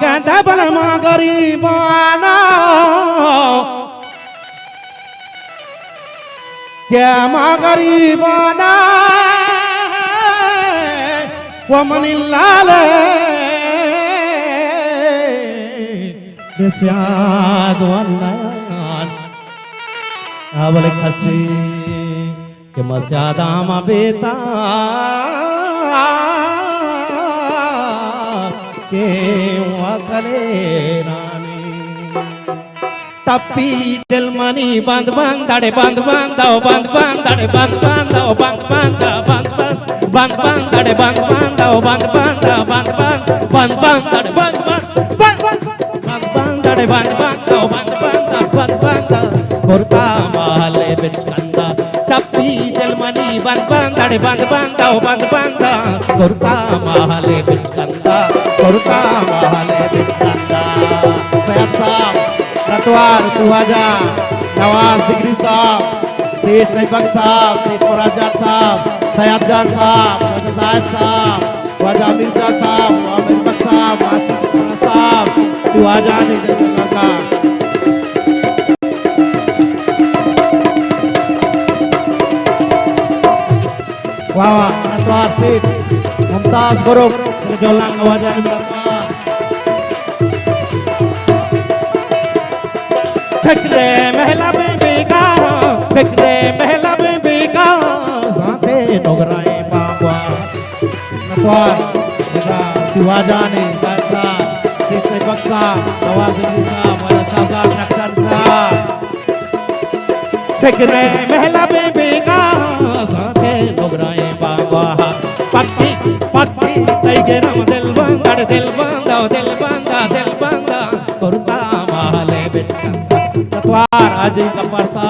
गंधा बलमा गरीबाना क्या माँ गरीबाना वो मनिलाल देस्याद वल्लान आवल खसी के मस्यादा मा बेता के वकले रानी टप्पी दिल मनी बंद बंद दड़े बंद बंद दो बंद बंद दड़े बंद बंद दो बंद बंद बंद बंद बंद दड़े बंद बंद दो बंद बंद बंद बंद बंद दड़े बंद बंद बंद बंद दड़े बंद बंद दो बंद बंद कुर्ता महले बिचकंदा टप्पी दिल मनी बंद बंद दड़े बंद बंद दो बंद बंद कुर्ता महले बिचकंदा कुर्ता महले बिचकंदा सैयद साहब रतवार तुवाजा नवाज जिगरी साहब सेठ नईबक साहब सेठ मुराजात साहब सैयद जान साहब जायद साहब वाजा मिर्जा साहब नईबक साहब मास्टर साहब तुवाजा ने लगा वाह वाह रतवार सेठ मुमताज ग्रुप जोलांग वाजा ने फिक्रे महला में बेगा फिक्रे महला में बेगा जाते नगराए बाबा नवाज बेगा दिवाजा ने दासा शेख बक्सा नवाज अली साहब वाला शाहजाद नक्शन साहब फिक्रे महला में बेगा जाते नगराए बाबा पक्की पक्की तैगे रम दिल बंदा कुर्ता महले बिचकंदा नतवार आजी का परता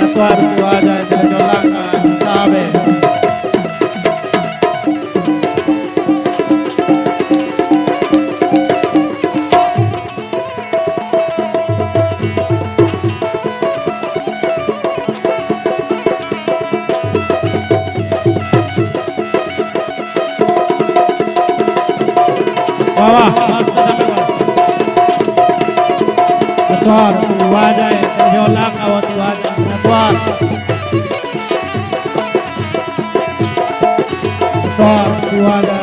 नतवार आजा दिल जोला का हिसाब है वाह नतवार वाजा जोला का वो वाजा नतवार वाजा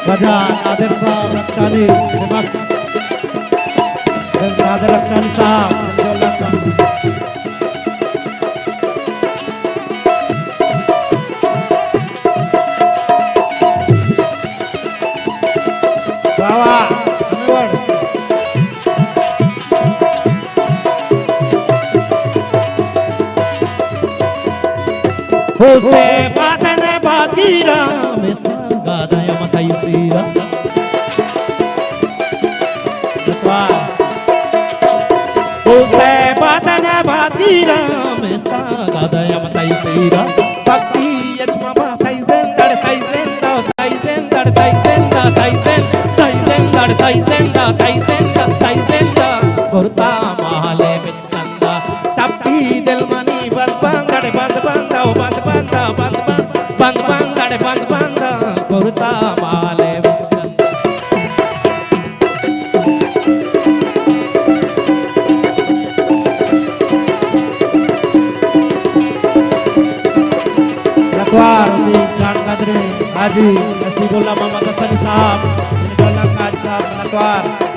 वजह नादिर साहब रक्षानी नादिर रक्षानी साहब जोला का Jose batene batira mesanga daya matai sira Jose batene batira mesanga daya matai sira sakti yachma batai zendar tai zenda tai zendar tai zenda tai zenda tai zenda tai zenda tai zenda kurta mahale bichkanda tappi dil mani band band dade band band band band band band band dade band band kurta mahale bichkanda नतवार दी जान कदरे हाजी नसीबुल्लाह मोहम्मद हसन साहब जोला काज साहब नतवार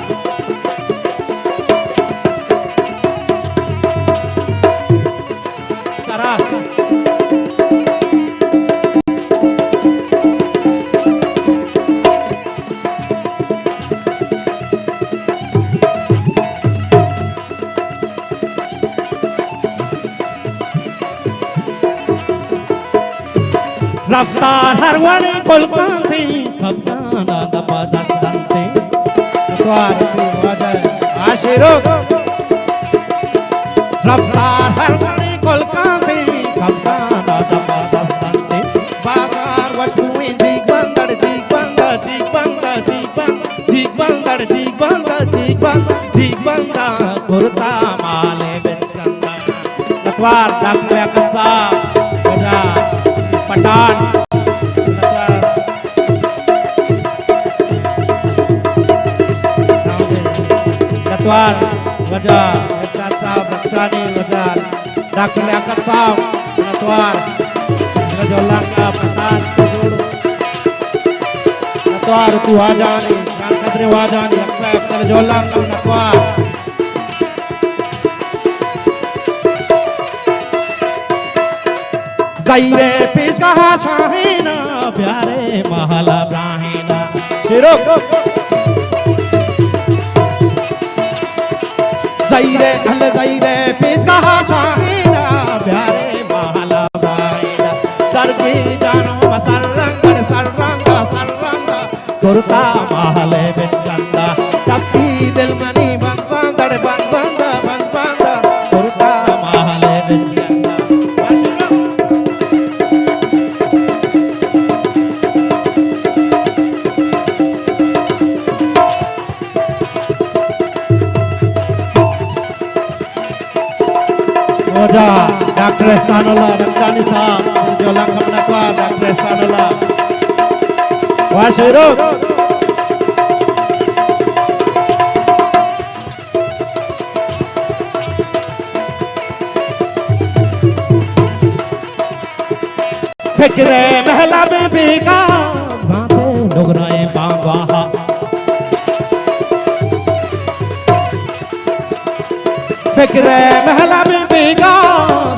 रफ्तार हर वाले कोलकाते कप्ताना दबादस्तांते नतवार की वजह आशिरो रफ्तार हर वाले कोलकाते कप्ताना दबादस्तांते बाजार वस्तुएं जी बंदर जी jig banda kurta male bechkanda Latwar Dr. Akal Saab Baja Patan Latwar Baja Irshad Saab Rakshani Baja Dr. Akal Saab Latwar Rajolanga Patan Latwar tu wajani Kadri wajani Akal Rajolanga Latwar Zaire Pizga Shahina Pyare Mahala Brahina Shirok Zaire Pizga Shahina Pyare Mahala Brahina Dargi Jano Sarranga Kurta Mahale Bichkanda Takti Dilmani Banda Kurta Mahale Bichkanda Dr. Sanullah Rakshani Saab Jolang Kamnakwa Dr. Sanullah Washirut Fikre Mehla mein bika Zante Nugraye Bangwaha Fikre Mehla mein bika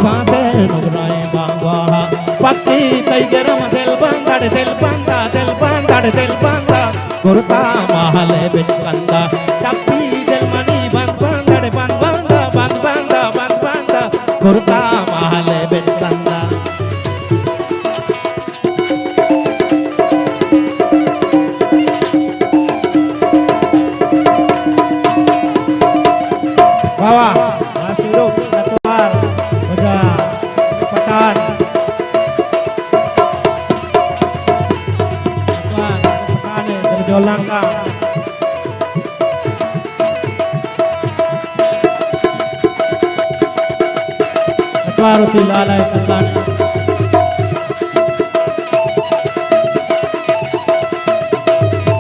Zante Nugraye Bangwaha Bhakti Taigaram Dil banda Kurta Mahale Bichkanda Takti Dilmani Banda Kurta Mahale Bichkanda Bawa Ashiruk Latwar Baja Patan Jolangka Atwaruti Lalai Kasan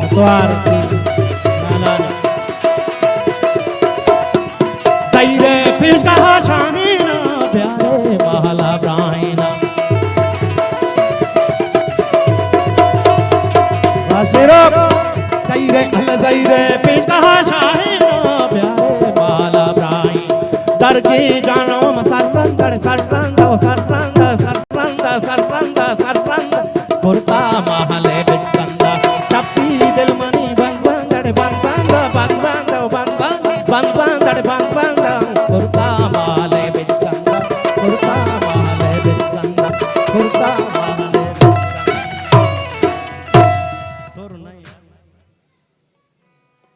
Atwaruti Lalai Zaire Pizga Shahina Pyare Mahala Brahina Wasirok Zaire Pizga Shahina Pyare Mahala Brahina Dargi Jano Sarranga Kurta Mahale Bichkanda Tapi Dilmani Banda